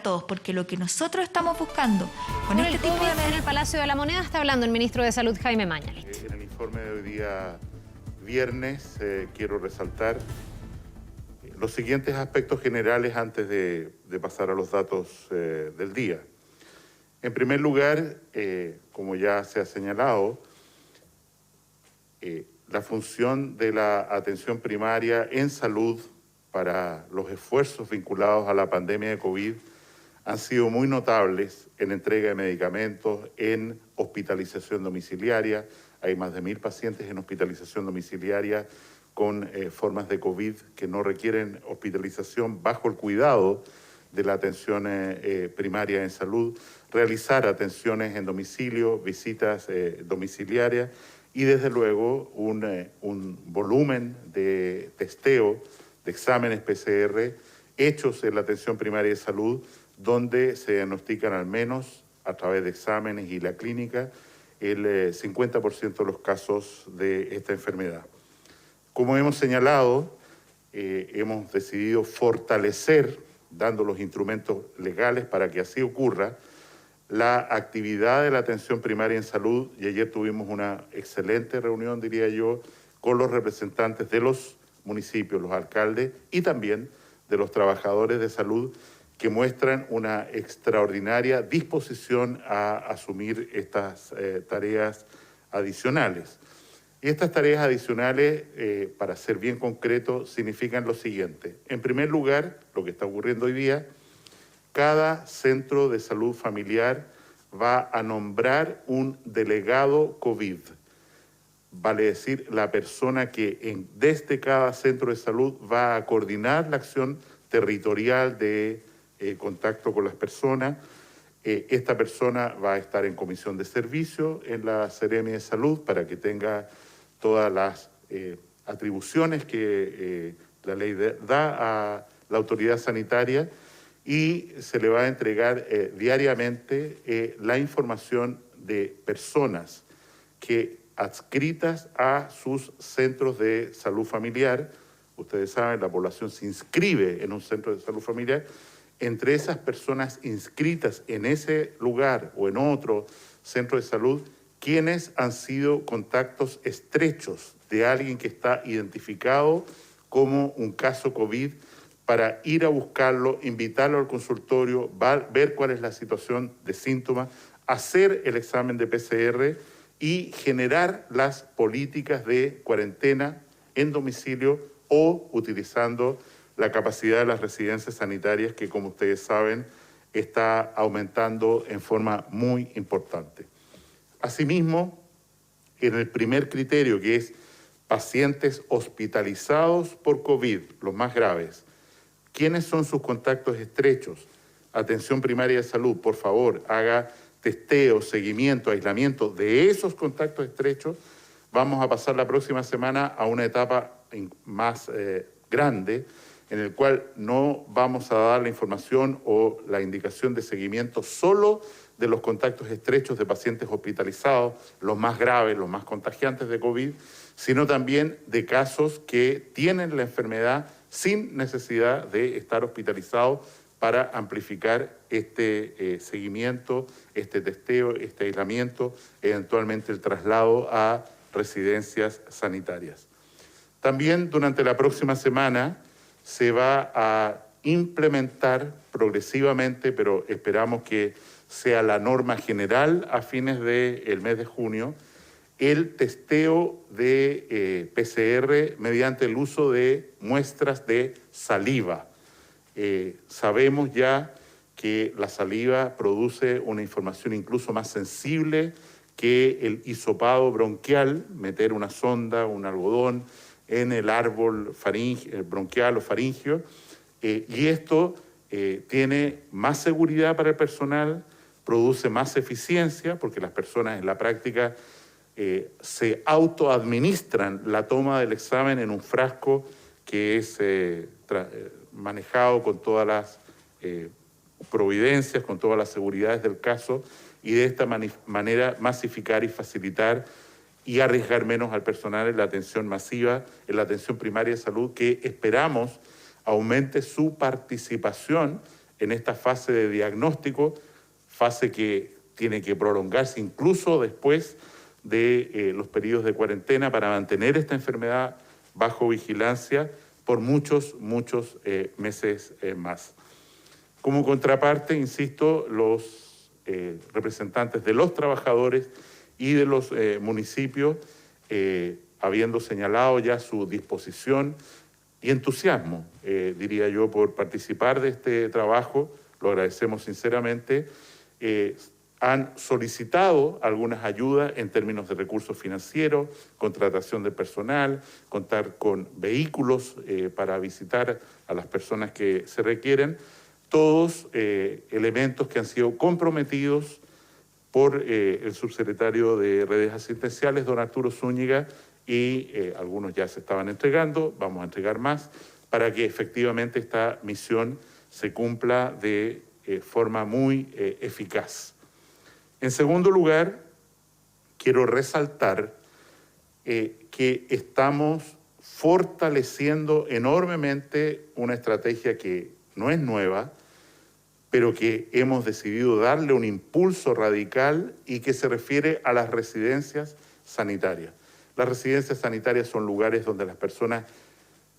todos, porque lo que nosotros estamos buscando con Por este el tipo COVID de... en el Palacio de la Moneda está hablando el ministro de Salud, Jaime Mañalich. En el informe de hoy día viernes quiero resaltar los siguientes aspectos generales antes de pasar a los datos del día. En primer lugar, como ya se ha señalado, la función de la atención primaria en salud para los esfuerzos vinculados a la pandemia de COVID han sido muy notables en entrega de medicamentos, en hospitalización domiciliaria. Hay más de 1.000 pacientes en hospitalización domiciliaria con formas de COVID que no requieren hospitalización bajo el cuidado de la atención primaria en salud, realizar atenciones en domicilio, visitas domiciliarias y desde luego un volumen de testeo, de exámenes PCR hechos en la atención primaria de salud, donde se diagnostican al menos a través de exámenes y la clínica el 50% de los casos de esta enfermedad. Como hemos señalado, hemos decidido fortalecer, dando los instrumentos legales para que así ocurra, la actividad de la atención primaria en salud, y ayer tuvimos una excelente reunión, diría yo, con los representantes de los municipios, los alcaldes y también de los trabajadores de salud que muestran una extraordinaria disposición a asumir estas tareas adicionales. Y estas tareas adicionales, para ser bien concreto, significan lo siguiente. En primer lugar, lo que está ocurriendo hoy día, cada centro de salud familiar va a nombrar un delegado COVID. Vale decir, la persona que desde cada centro de salud va a coordinar la acción territorial de contacto con las personas. Esta persona va a estar en comisión de servicio en la Seremi de Salud para que tenga todas las atribuciones que la ley da a la autoridad sanitaria y se le va a entregar diariamente la información de personas que adscritas a sus centros de salud familiar. Ustedes saben, la población se inscribe en un centro de salud familiar. Entre esas personas inscritas en ese lugar o en otro centro de salud, quienes han sido contactos estrechos de alguien que está identificado como un caso COVID, para ir a buscarlo, invitarlo al consultorio, ver cuál es la situación de síntomas, hacer el examen de PCR y generar las políticas de cuarentena en domicilio o utilizando la capacidad de las residencias sanitarias que, como ustedes saben, está aumentando en forma muy importante. Asimismo, en el primer criterio, que es pacientes hospitalizados por COVID, los más graves, ¿quiénes son sus contactos estrechos? Atención primaria de salud, por favor, haga testeo, seguimiento, aislamiento de esos contactos estrechos. Vamos a pasar la próxima semana a una etapa más grande, en el cual no vamos a dar la información o la indicación de seguimiento solo de los contactos estrechos de pacientes hospitalizados, los más graves, los más contagiantes de COVID, sino también de casos que tienen la enfermedad sin necesidad de estar hospitalizados para amplificar este seguimiento, este testeo, este aislamiento, eventualmente el traslado a residencias sanitarias. También durante la próxima semana se va a implementar progresivamente, pero esperamos que sea la norma general a fines del mes de junio, el testeo de PCR mediante el uso de muestras de saliva. Sabemos ya que la saliva produce una información incluso más sensible que el hisopado bronquial, meter una sonda, un algodón en el árbol bronquial o faríngeo, y esto tiene más seguridad para el personal, produce más eficiencia, porque las personas en la práctica se autoadministran la toma del examen en un frasco que es manejado con todas las providencias, con todas las seguridades del caso, y de esta manera masificar y facilitar y arriesgar menos al personal en la atención masiva, en la atención primaria de salud, que esperamos aumente su participación en esta fase de diagnóstico, fase que tiene que prolongarse incluso después de los periodos de cuarentena para mantener esta enfermedad bajo vigilancia por muchos meses más. Como contraparte, insisto, los representantes de los trabajadores y de los municipios, habiendo señalado ya su disposición y entusiasmo, diría yo, por participar de este trabajo, lo agradecemos sinceramente, han solicitado algunas ayudas en términos de recursos financieros, contratación de personal, contar con vehículos para visitar a las personas que se requieren, todos elementos que han sido comprometidos por el subsecretario de Redes Asistenciales, don Arturo Zúñiga, y algunos ya se estaban entregando, vamos a entregar más, para que efectivamente esta misión se cumpla de forma muy eficaz. En segundo lugar, quiero resaltar que estamos fortaleciendo enormemente una estrategia que no es nueva, pero que hemos decidido darle un impulso radical y que se refiere a las residencias sanitarias. Las residencias sanitarias son lugares donde las personas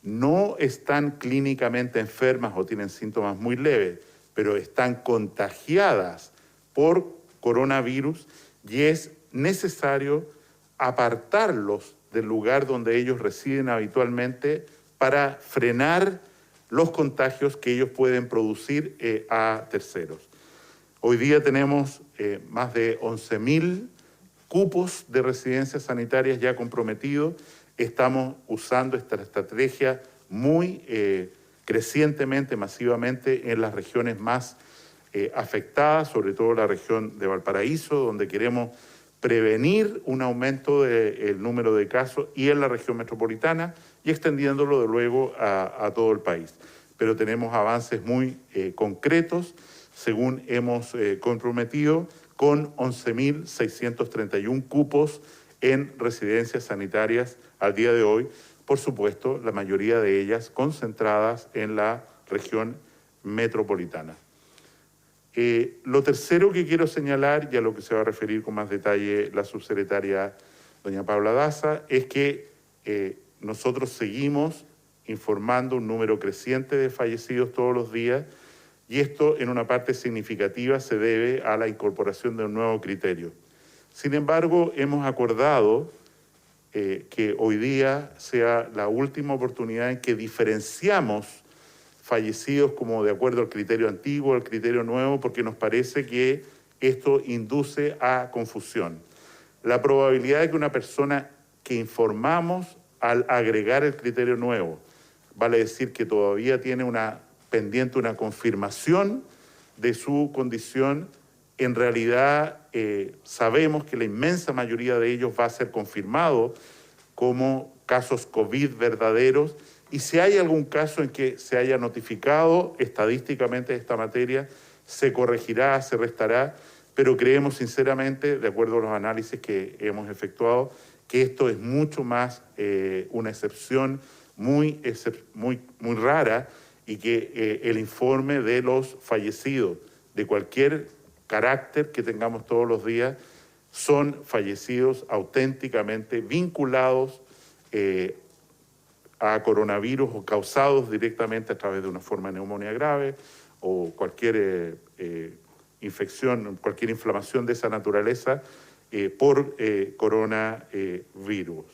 no están clínicamente enfermas o tienen síntomas muy leves, pero están contagiadas por coronavirus y es necesario apartarlos del lugar donde ellos residen habitualmente para frenar los contagios que ellos pueden producir a terceros. Hoy día tenemos más de 11.000 cupos de residencias sanitarias ya comprometidos. Estamos usando esta estrategia muy crecientemente, masivamente en las regiones más afectadas, sobre todo la región de Valparaíso, donde queremos prevenir un aumento del número de casos, y en la región metropolitana, y extendiéndolo de luego a todo el país. Pero tenemos avances muy concretos, según hemos comprometido, con 11.631 cupos en residencias sanitarias al día de hoy, por supuesto, la mayoría de ellas concentradas en la región metropolitana. Lo tercero que quiero señalar, y a lo que se va a referir con más detalle la subsecretaria doña Paula Daza, es que nosotros seguimos informando un número creciente de fallecidos todos los días, y esto en una parte significativa se debe a la incorporación de un nuevo criterio. Sin embargo, hemos acordado que hoy día sea la última oportunidad en que diferenciamos fallecidos como de acuerdo al criterio antiguo, al criterio nuevo, porque nos parece que esto induce a confusión. La probabilidad de que una persona que informamos al agregar el criterio nuevo, vale decir que todavía tiene pendiente una confirmación de su condición, en realidad sabemos que la inmensa mayoría de ellos va a ser confirmado como casos COVID verdaderos, y si hay algún caso en que se haya notificado estadísticamente esta materia, se corregirá, se restará, pero creemos sinceramente, de acuerdo a los análisis que hemos efectuado, que esto es mucho más una excepción muy rara, y que el informe de los fallecidos de cualquier carácter que tengamos todos los días son fallecidos auténticamente vinculados a coronavirus o causados directamente a través de una forma de neumonía grave o cualquier infección, cualquier inflamación de esa naturaleza por coronavirus.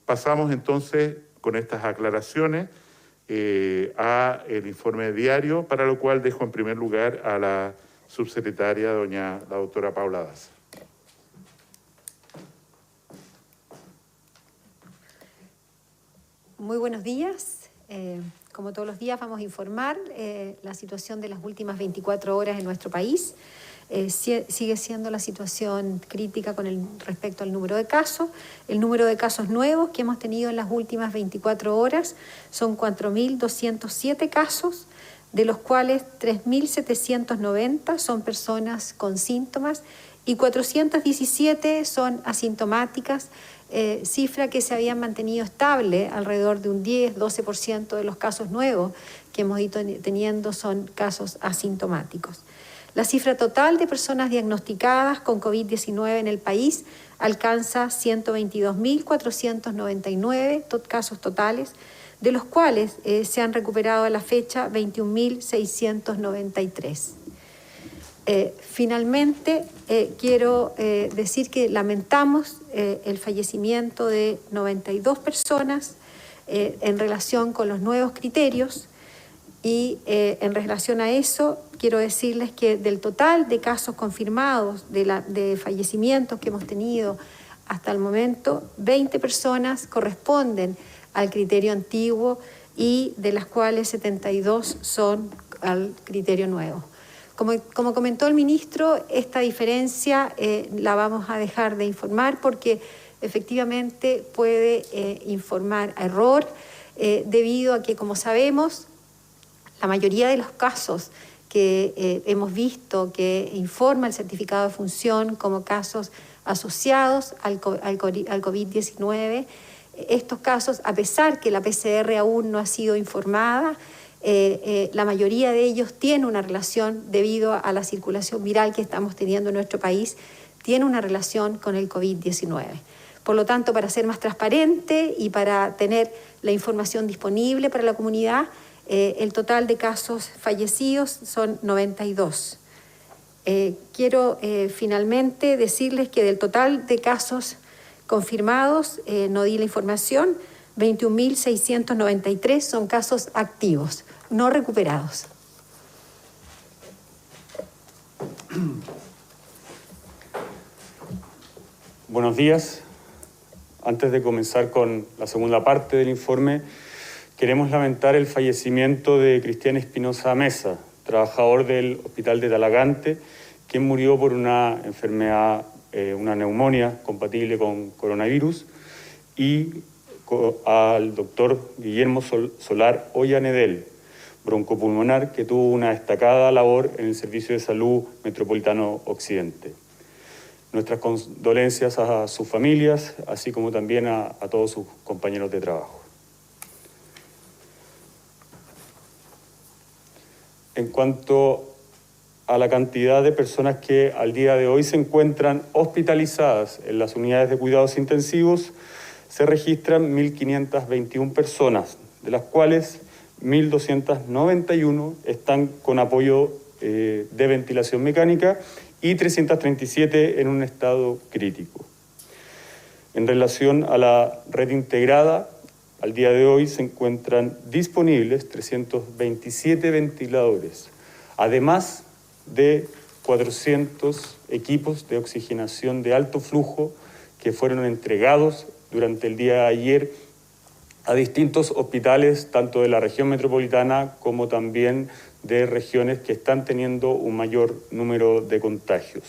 Pasamos entonces con estas aclaraciones a el informe diario, para lo cual dejo en primer lugar a la subsecretaria, la doctora Paula Daza. Muy buenos días. Como todos los días vamos a informar la situación de las últimas 24 horas en nuestro país. Sigue siendo la situación crítica con respecto al número de casos. El número de casos nuevos que hemos tenido en las últimas 24 horas son 4.207 casos, de los cuales 3.790 son personas con síntomas y 417 son asintomáticas, cifra que se había mantenido estable alrededor de un 10-12% de los casos nuevos que hemos ido teniendo son casos asintomáticos. La cifra total de personas diagnosticadas con COVID-19 en el país alcanza 122.499 casos totales, de los cuales se han recuperado a la fecha 21.693. Finalmente, quiero decir que lamentamos el fallecimiento de 92 personas en relación con los nuevos criterios y en relación a eso quiero decirles que del total de casos confirmados de fallecimientos que hemos tenido hasta el momento, 20 personas corresponden al criterio antiguo y de las cuales 72 son al criterio nuevo. Como comentó el ministro, esta diferencia la vamos a dejar de informar porque efectivamente puede informar a error debido a que, como sabemos, la mayoría de los casos que hemos visto que informa el certificado de función como casos asociados al COVID-19, estos casos, a pesar que la PCR aún no ha sido informada, la mayoría de ellos tiene una relación, debido a la circulación viral que estamos teniendo en nuestro país, tiene una relación con el COVID-19. Por lo tanto, para ser más transparente y para tener la información disponible para la comunidad, el total de casos fallecidos son 92. Quiero finalmente decirles que del total de casos confirmados, no di la información, 21.693 son casos activos, no recuperados. Buenos días. Antes de comenzar con la segunda parte del informe, queremos lamentar el fallecimiento de Cristian Espinosa Mesa, trabajador del Hospital de Talagante, quien murió por una enfermedad, una neumonía compatible con coronavirus, y al doctor Guillermo Solar Ollanedel, broncopulmonar, que tuvo una destacada labor en el Servicio de Salud Metropolitano Occidente. Nuestras condolencias a sus familias, así como también a todos sus compañeros de trabajo. En cuanto a la cantidad de personas que al día de hoy se encuentran hospitalizadas en las unidades de cuidados intensivos, se registran 1.521 personas, de las cuales 1.291 están con apoyo de ventilación mecánica y 337 en un estado crítico. En relación a la red integrada, al día de hoy se encuentran disponibles 327 ventiladores, además de 400 equipos de oxigenación de alto flujo que fueron entregados durante el día de ayer a distintos hospitales, tanto de la región metropolitana como también de regiones que están teniendo un mayor número de contagios.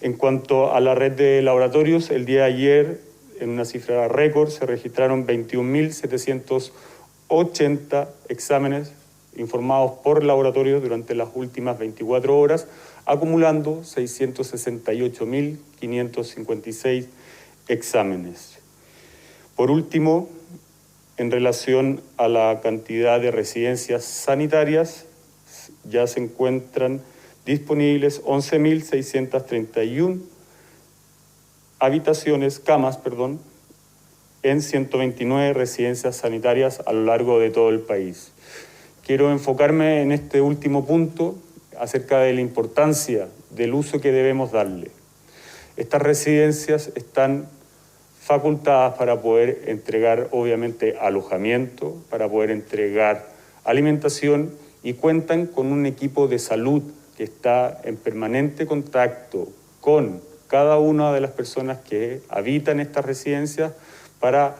En cuanto a la red de laboratorios, el día de ayer, en una cifra récord, se registraron 21.780 exámenes informados por laboratorios durante las últimas 24 horas, acumulando 668.556 exámenes. Por último, en relación a la cantidad de residencias sanitarias, ya se encuentran disponibles 11.631 camas, en 129 residencias sanitarias a lo largo de todo el país. Quiero enfocarme en este último punto acerca de la importancia del uso que debemos darle. Estas residencias están facultadas para poder entregar, obviamente, alojamiento, para poder entregar alimentación y cuentan con un equipo de salud que está en permanente contacto con cada una de las personas que habitan estas residencias para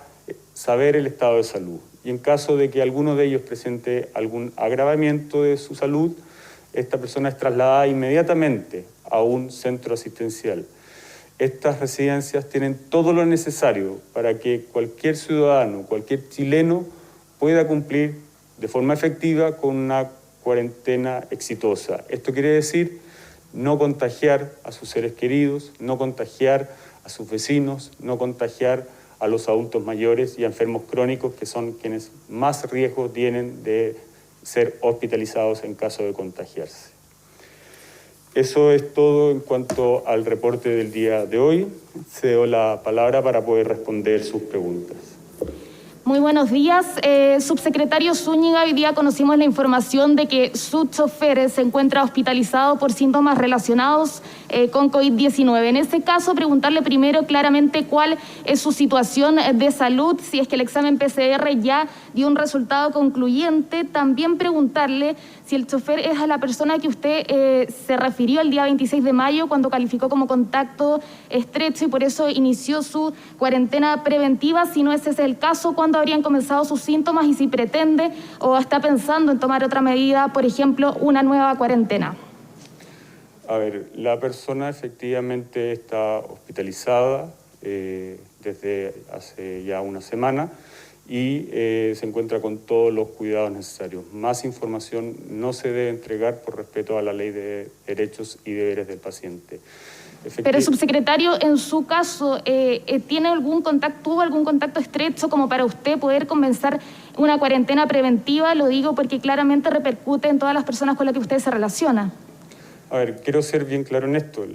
saber el estado de salud. Y en caso de que alguno de ellos presente algún agravamiento de su salud, esta persona es trasladada inmediatamente a un centro asistencial. Estas residencias tienen todo lo necesario para que cualquier ciudadano, cualquier chileno pueda cumplir de forma efectiva con una cuarentena exitosa. Esto quiere decir no contagiar a sus seres queridos, no contagiar a sus vecinos, no contagiar a los adultos mayores y a enfermos crónicos, que son quienes más riesgo tienen de ser hospitalizados en caso de contagiarse. Eso es todo en cuanto al reporte del día de hoy. Cedo la palabra para poder responder sus preguntas. Muy buenos días. Subsecretario Zúñiga, hoy día conocimos la información de que su chofer se encuentra hospitalizado por síntomas relacionados con COVID-19. En ese caso, preguntarle primero claramente cuál es su situación de salud, si es que el examen PCR ya dio un resultado concluyente. También preguntarle si el chofer es a la persona que usted se refirió el día 26 de mayo cuando calificó como contacto estrecho y por eso inició su cuarentena preventiva. Si no ese es el caso, ¿cuándo habrían comenzado sus síntomas y si pretende o está pensando en tomar otra medida, por ejemplo, una nueva cuarentena? A ver, la persona efectivamente está hospitalizada desde hace ya una semana y se encuentra con todos los cuidados necesarios. Más información no se debe entregar por respeto a la Ley de Derechos y Deberes del paciente. Pero, subsecretario, en su caso, ¿tuvo algún contacto estrecho como para usted poder comenzar una cuarentena preventiva? Lo digo porque claramente repercute en todas las personas con las que usted se relaciona. A ver, quiero ser bien claro en esto.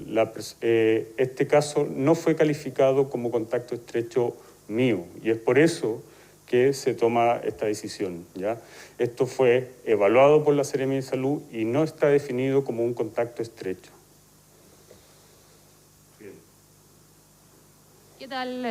Este caso no fue calificado como contacto estrecho mío y es por eso que se toma esta decisión, ¿ya? Esto fue evaluado por la Seremia de Salud y no está definido como un contacto estrecho. ¿Qué tal,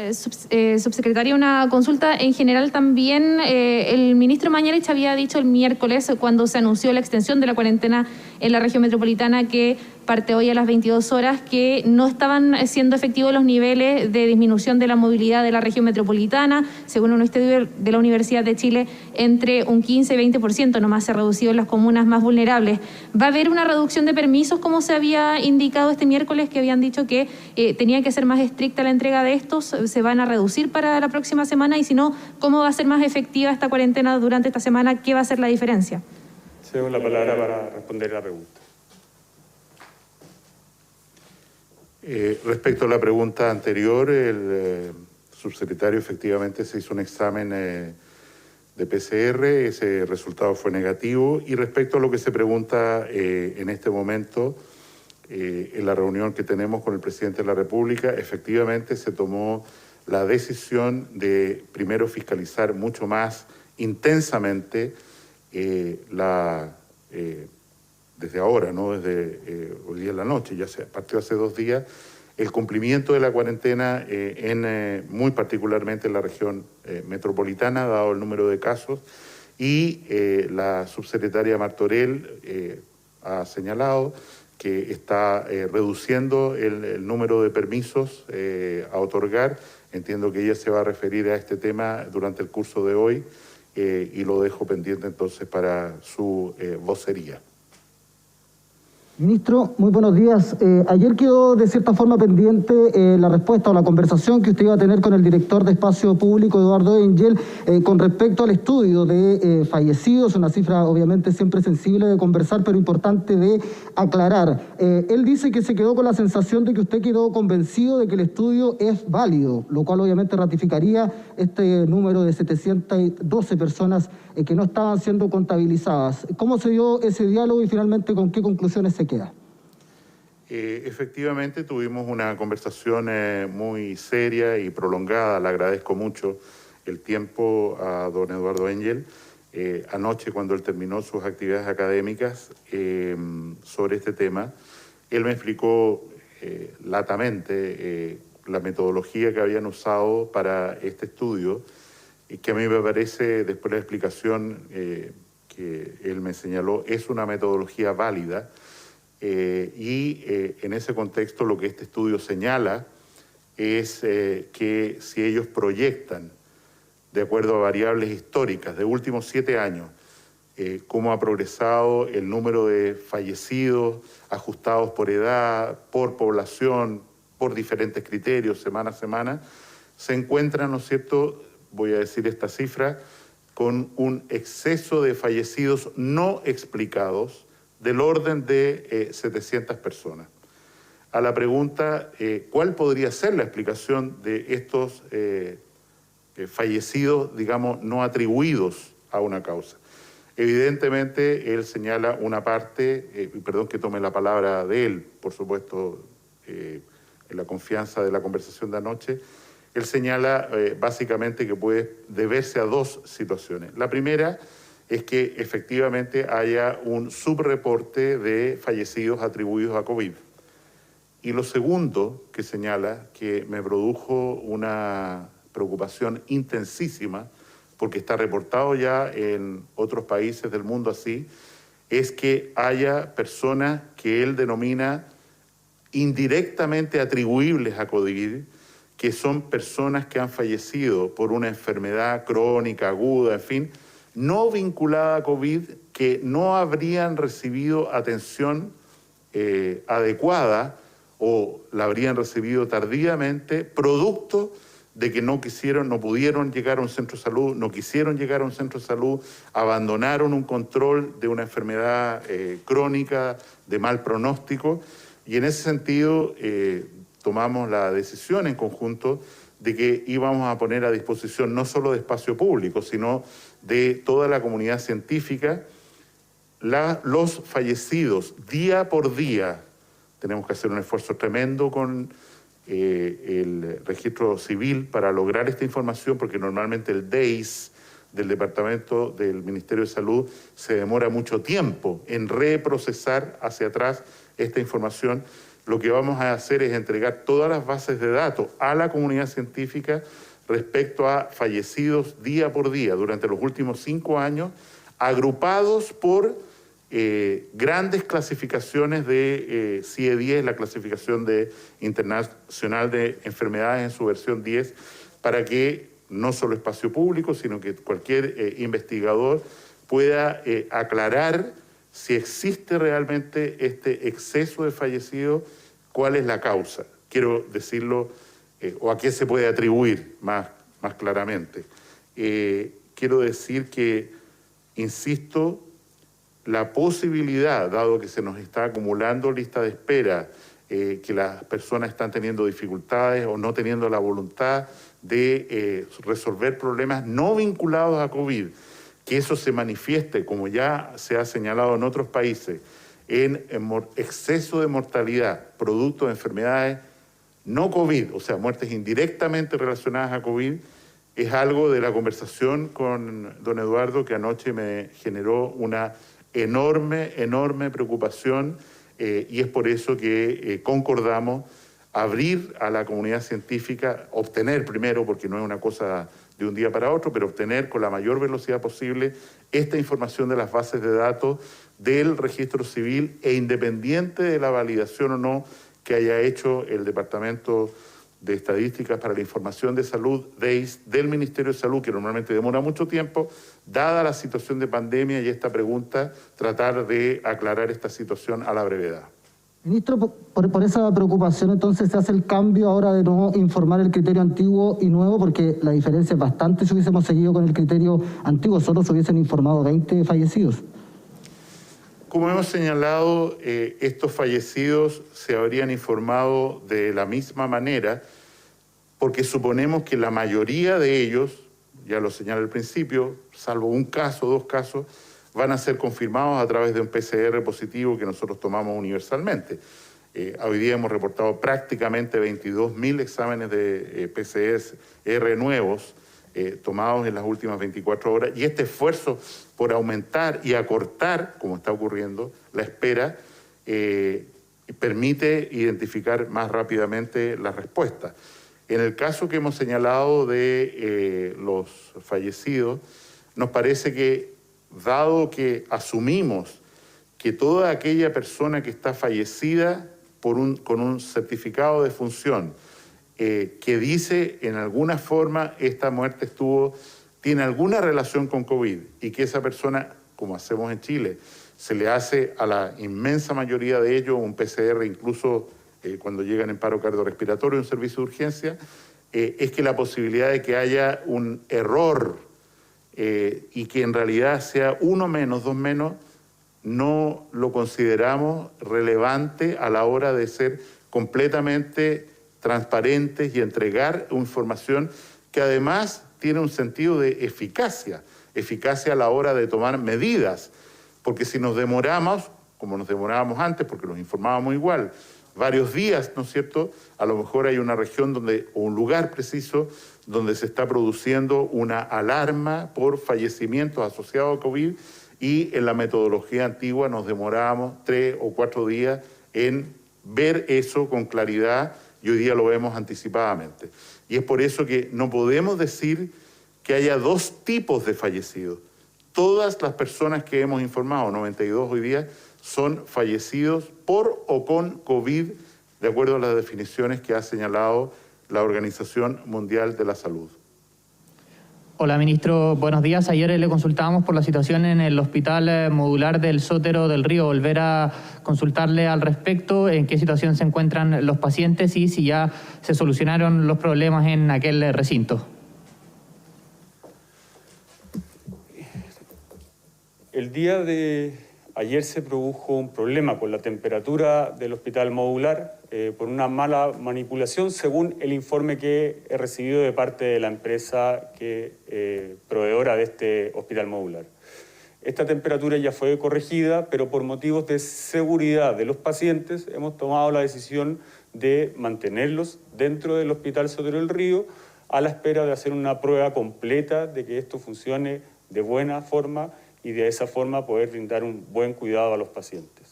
subsecretario? Una consulta en general también. El ministro Mañalich había dicho el miércoles, cuando se anunció la extensión de la cuarentena en la región metropolitana, que parte hoy a las 22 horas, que no estaban siendo efectivos los niveles de disminución de la movilidad de la región metropolitana, según un estudio de la Universidad de Chile, entre un 15 y 20% nomás se ha reducido en las comunas más vulnerables. ¿Va a haber una reducción de permisos, como se había indicado este miércoles, que habían dicho que tenía que ser más estricta la entrega de estos? ¿Se van a reducir para la próxima semana? Y si no, ¿cómo va a ser más efectiva esta cuarentena durante esta semana? ¿Qué va a ser la diferencia? Cedo la palabra para responder la pregunta. Respecto a la pregunta anterior, el subsecretario efectivamente se hizo un examen de PCR, ese resultado fue negativo. Y respecto a lo que se pregunta en este momento, en la reunión que tenemos con el presidente de la República, efectivamente se tomó la decisión de primero fiscalizar mucho más intensamente desde ahora, ¿no? Desde hoy día en la noche, ya sea a partir de hace 2 días, el cumplimiento de la cuarentena muy particularmente en la región metropolitana, dado el número de casos, y la subsecretaria Martorell ha señalado que está reduciendo el número de permisos a otorgar. Entiendo que ella se va a referir a este tema durante el curso de hoy y lo dejo pendiente entonces para su vocería. Ministro, muy buenos días. Ayer quedó de cierta forma pendiente la respuesta o la conversación que usted iba a tener con el director de Espacio Público, Eduardo Engel, con respecto al estudio de fallecidos, una cifra obviamente siempre sensible de conversar, pero importante de aclarar. Él dice que se quedó con la sensación de que usted quedó convencido de que el estudio es válido, lo cual obviamente ratificaría este número de 712 personas que no estaban siendo contabilizadas. ¿Cómo se dio ese diálogo y finalmente con qué conclusiones se queda? Efectivamente tuvimos una conversación muy seria y prolongada. Le agradezco mucho el tiempo a don Eduardo Engel. Anoche, cuando él terminó sus actividades académicas sobre este tema, él me explicó latamente la metodología que habían usado para este estudio, y que a mí me parece, después de la explicación que él me señaló, es una metodología válida. En ese contexto lo que este estudio señala es que si ellos proyectan, de acuerdo a variables históricas de últimos 7 años, cómo ha progresado el número de fallecidos, ajustados por edad, por población, por diferentes criterios, semana a semana, se encuentran, ¿no es cierto?, voy a decir esta cifra, con un exceso de fallecidos no explicados del orden de 700 personas. A la pregunta, ¿cuál podría ser la explicación de estos fallecidos, digamos, no atribuidos a una causa? Evidentemente, él señala una parte, perdón que tome la palabra de él, por supuesto, en la confianza de la conversación de anoche, él señala básicamente que puede deberse a dos situaciones. La primera es que efectivamente haya un subreporte de fallecidos atribuidos a COVID. Y lo segundo que señala, que me produjo una preocupación intensísima, porque está reportado ya en otros países del mundo así, es que haya personas que él denomina indirectamente atribuibles a COVID, que son personas que han fallecido por una enfermedad crónica, aguda, en fin, no vinculada a COVID, que no habrían recibido atención adecuada o la habrían recibido tardíamente, producto de que no pudieron llegar a un centro de salud, no quisieron llegar a un centro de salud, abandonaron un control de una enfermedad crónica de mal pronóstico, y en ese sentido tomamos la decisión en conjunto de que íbamos a poner a disposición no solo de espacio público, sino de toda la comunidad científica, los fallecidos día por día. Tenemos que hacer un esfuerzo tremendo con el registro civil para lograr esta información, porque normalmente el DEIS del Departamento del Ministerio de Salud se demora mucho tiempo en reprocesar hacia atrás esta información. Lo que vamos a hacer es entregar todas las bases de datos a la comunidad científica respecto a fallecidos día por día durante los últimos 5 años, agrupados por grandes clasificaciones de CIE-10, la clasificación internacional de enfermedades en su versión 10, para que no solo espacio público, sino que cualquier investigador pueda aclarar si existe realmente este exceso de fallecidos, cuál es la causa. Quiero decirlo, o a qué se puede atribuir más claramente. Quiero decir que, insisto, la posibilidad, dado que se nos está acumulando lista de espera, que las personas están teniendo dificultades o no teniendo la voluntad de resolver problemas no vinculados a COVID, que eso se manifieste, como ya se ha señalado en otros países, en exceso de mortalidad producto de enfermedades no COVID, o sea, muertes indirectamente relacionadas a COVID, es algo de la conversación con don Eduardo que anoche me generó una enorme preocupación, y es por eso que concordamos abrir a la comunidad científica, obtener primero, porque no es una cosa de un día para otro, pero obtener con la mayor velocidad posible esta información de las bases de datos del registro civil, e independiente de la validación o no que haya hecho el Departamento de Estadísticas para la Información de Salud, DEIS, del Ministerio de Salud, que normalmente demora mucho tiempo, dada la situación de pandemia y esta pregunta, tratar de aclarar esta situación a la brevedad. Ministro, por esa preocupación entonces se hace el cambio ahora de no informar el criterio antiguo y nuevo, porque la diferencia es bastante si hubiésemos seguido con el criterio antiguo, solo se hubiesen informado 20 fallecidos. Como hemos señalado, estos fallecidos se habrían informado de la misma manera, porque suponemos que la mayoría de ellos, ya lo señalé al principio, salvo un caso, 2 casos, van a ser confirmados a través de un PCR positivo que nosotros tomamos universalmente. Hoy día hemos reportado prácticamente 22.000 exámenes de PCR nuevos tomados en las últimas 24 horas, y este esfuerzo por aumentar y acortar, como está ocurriendo, la espera, permite identificar más rápidamente la respuesta. En el caso que hemos señalado de los fallecidos, nos parece que, dado que asumimos que toda aquella persona que está fallecida con un certificado de función que dice en alguna forma esta muerte tiene alguna relación con COVID, y que esa persona, como hacemos en Chile, se le hace a la inmensa mayoría de ellos un PCR, incluso cuando llegan en paro cardiorrespiratorio en un servicio de urgencia, es que la posibilidad de que haya un error y que en realidad sea 1 menos, 2 menos, no lo consideramos relevante a la hora de ser completamente transparentes y entregar información que además tiene un sentido de eficacia. eficacia a la hora de tomar medidas, porque si nos demoramos, como nos demorábamos antes, porque los informábamos igual, varios días, ¿no es cierto?, a lo mejor hay una región donde, o un lugar preciso donde se está produciendo una alarma por fallecimientos asociados a COVID, y en la metodología antigua nos demorábamos 3 o 4 días en ver eso con claridad, y hoy día lo vemos anticipadamente. Y es por eso que no podemos decir que haya 2 tipos de fallecidos. Todas las personas que hemos informado, 92 hoy día, son fallecidos por o con COVID, de acuerdo a las definiciones que ha señalado la Organización Mundial de la Salud. Hola, ministro. Buenos días. Ayer le consultábamos por la situación en el hospital modular del Sotero del Río. Volver a consultarle al respecto, en qué situación se encuentran los pacientes y si ya se solucionaron los problemas en aquel recinto. El día de ayer se produjo un problema con la temperatura del hospital modular por una mala manipulación, según el informe que he recibido de parte de la empresa proveedora de este hospital modular. Esta temperatura ya fue corregida, pero por motivos de seguridad de los pacientes hemos tomado la decisión de mantenerlos dentro del Hospital Sotero del Río a la espera de hacer una prueba completa de que esto funcione de buena forma y de esa forma poder brindar un buen cuidado a los pacientes.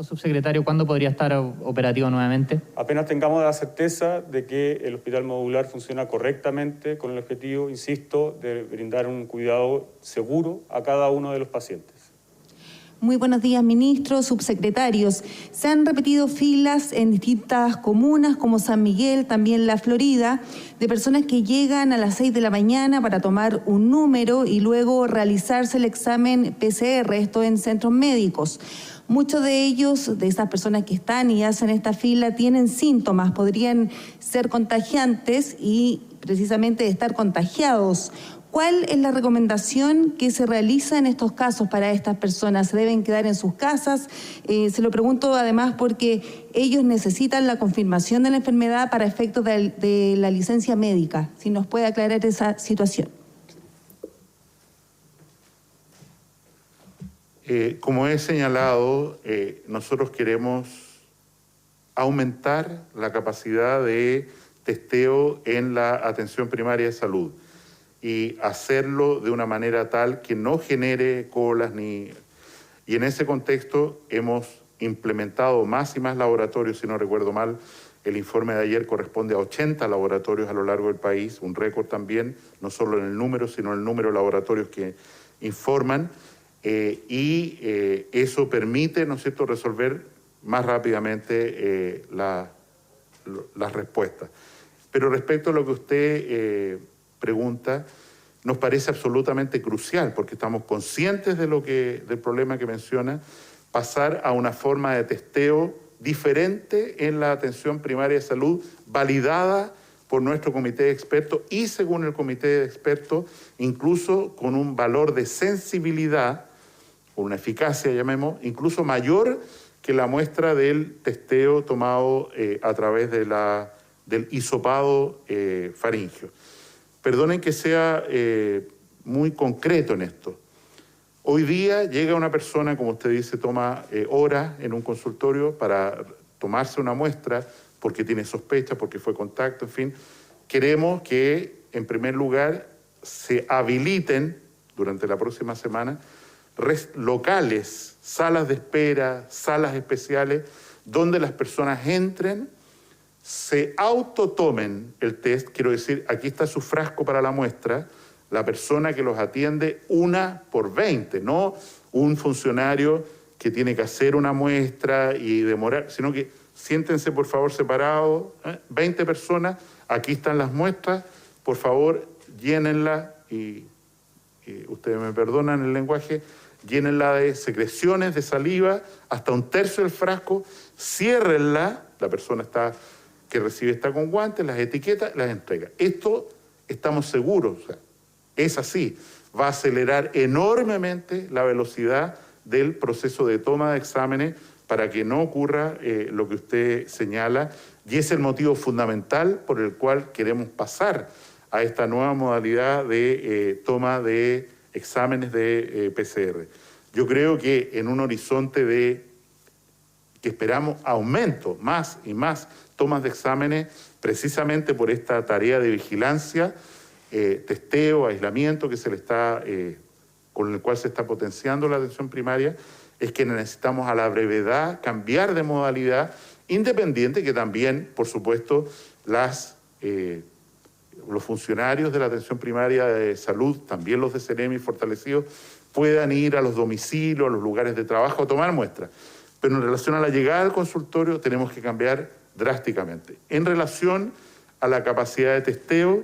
Subsecretario, ¿cuándo podría estar operativo nuevamente? Apenas tengamos la certeza de que el hospital modular funciona correctamente con el objetivo, insisto, de brindar un cuidado seguro a cada uno de los pacientes. Muy buenos días, ministros, subsecretarios. Se han repetido filas en distintas comunas como San Miguel, también La Florida, de personas que llegan a las 6 de la mañana para tomar un número y luego realizarse el examen PCR, esto en centros médicos. Muchos de ellos, de esas personas que están y hacen esta fila, tienen síntomas, podrían ser contagiantes y precisamente estar contagiados. ¿Cuál es la recomendación que se realiza en estos casos para estas personas? ¿Se deben quedar en sus casas? Se lo pregunto además porque ellos necesitan la confirmación de la enfermedad para efectos de la licencia médica. Si nos puede aclarar esa situación. Como he señalado, nosotros queremos aumentar la capacidad de testeo en la atención primaria de salud y hacerlo de una manera tal que no genere colas ni... Y en ese contexto hemos implementado más y más laboratorios, si no recuerdo mal, el informe de ayer corresponde a 80 laboratorios a lo largo del país, un récord también, no solo en el número, sino en el número de laboratorios que informan. Eso permite, ¿no es cierto?, resolver más rápidamente las respuestas. Pero respecto a lo que usted pregunta, nos parece absolutamente crucial, porque estamos conscientes de del problema que menciona, pasar a una forma de testeo diferente en la atención primaria de salud, validada por nuestro comité de expertos y según el comité de expertos, incluso con un valor de sensibilidad, con una eficacia, llamemos, incluso mayor que la muestra del testeo tomado a través del hisopado faríngeo. Perdonen que sea muy concreto en esto. Hoy día llega una persona, como usted dice, toma horas en un consultorio para tomarse una muestra porque tiene sospecha, porque fue contacto, en fin. Queremos que, en primer lugar, se habiliten durante la próxima semana locales, salas de espera, salas especiales, donde las personas entren, se autotomen el test, quiero decir, aquí está su frasco para la muestra, la persona que los atiende 1 por 20, no un funcionario que tiene que hacer una muestra y demorar, sino que siéntense por favor separados, 20 personas, aquí están las muestras, por favor llénenla y ustedes me perdonan el lenguaje, llénenla de secreciones, de saliva, hasta 1/3 del frasco, ciérrenla, la persona que recibe está con guantes, las etiquetas, las entrega. Esto estamos seguros, o sea, es así, va a acelerar enormemente la velocidad del proceso de toma de exámenes para que no ocurra lo que usted señala, y es el motivo fundamental por el cual queremos pasar a esta nueva modalidad de toma de exámenes de PCR. Yo creo que en un horizonte que esperamos aumento, más y más tomas de exámenes, precisamente por esta tarea de vigilancia, testeo, aislamiento que con el cual se está potenciando la atención primaria, es que necesitamos a la brevedad cambiar de modalidad, independiente que también, por supuesto, los funcionarios de la atención primaria de salud, también los de Ceremi fortalecidos, puedan ir a los domicilios, a los lugares de trabajo a tomar muestras. Pero en relación a la llegada al consultorio tenemos que cambiar drásticamente. En relación a la capacidad de testeo,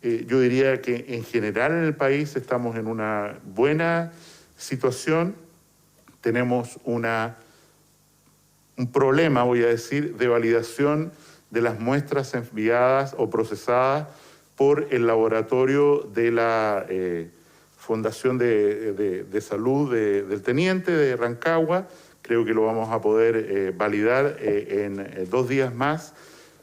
yo diría que en general en el país estamos en una buena situación. Tenemos un problema, voy a decir, de validación de las muestras enviadas o procesadas por el laboratorio de la Fundación de Salud del Teniente de Rancagua. Creo que lo vamos a poder validar en 2 días más.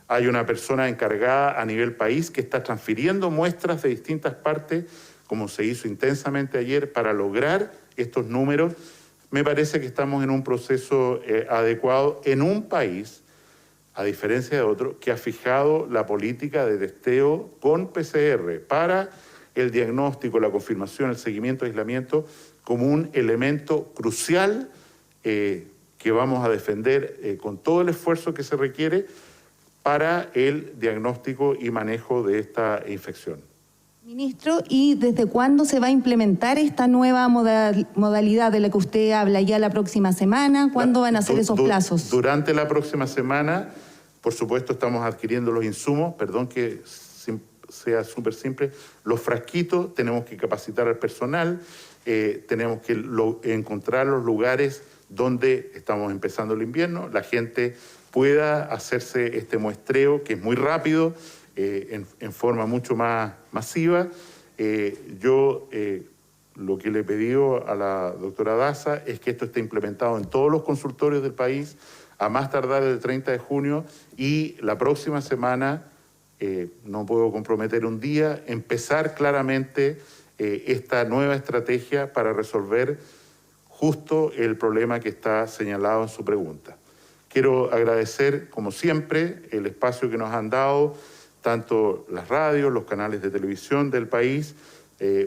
Hay una persona encargada a nivel país que está transfiriendo muestras de distintas partes, como se hizo intensamente ayer, para lograr estos números. Me parece que estamos en un proceso adecuado en un país, a diferencia de otro, que ha fijado la política de testeo con PCR para el diagnóstico, la confirmación, el seguimiento, aislamiento, como un elemento crucial que vamos a defender con todo el esfuerzo que se requiere para el diagnóstico y manejo de esta infección. Ministro, ¿y desde cuándo se va a implementar esta nueva modalidad de la que usted habla? ¿Ya la próxima semana? ¿Cuándo van a ser esos plazos? Durante la próxima semana, por supuesto, estamos adquiriendo los insumos, perdón que sea súper simple, los frasquitos, tenemos que capacitar al personal, tenemos que encontrar los lugares donde estamos empezando el invierno, la gente pueda hacerse este muestreo, que es muy rápido, en forma mucho más masiva. Yo lo que le he pedido a la doctora Daza es que esto esté implementado en todos los consultorios del país, a más tardar el 30 de junio, y la próxima semana, no puedo comprometer un día, empezar claramente esta nueva estrategia para resolver justo el problema que está señalado en su pregunta. Quiero agradecer, como siempre, el espacio que nos han dado, tanto las radios, los canales de televisión del país,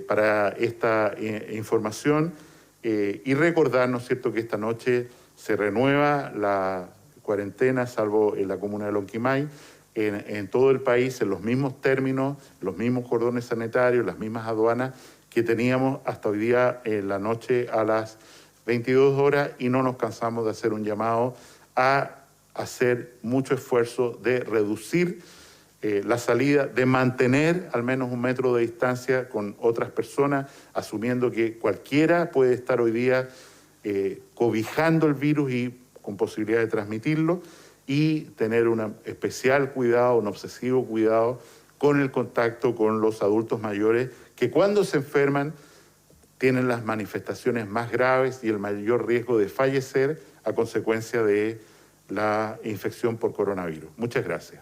para esta información y recordar, ¿no es cierto?, que esta noche se renueva la cuarentena, salvo en la comuna de Lonquimay, en todo el país, en los mismos términos, los mismos cordones sanitarios, las mismas aduanas que teníamos hasta hoy día en la noche a las 22 horas, y no nos cansamos de hacer un llamado a hacer mucho esfuerzo de reducir la salida, de mantener al menos 1 metro de distancia con otras personas, asumiendo que cualquiera puede estar hoy día cobijando el virus y con posibilidad de transmitirlo, y tener un especial cuidado, un obsesivo cuidado con el contacto con los adultos mayores, que cuando se enferman tienen las manifestaciones más graves y el mayor riesgo de fallecer a consecuencia de la infección por coronavirus. Muchas gracias.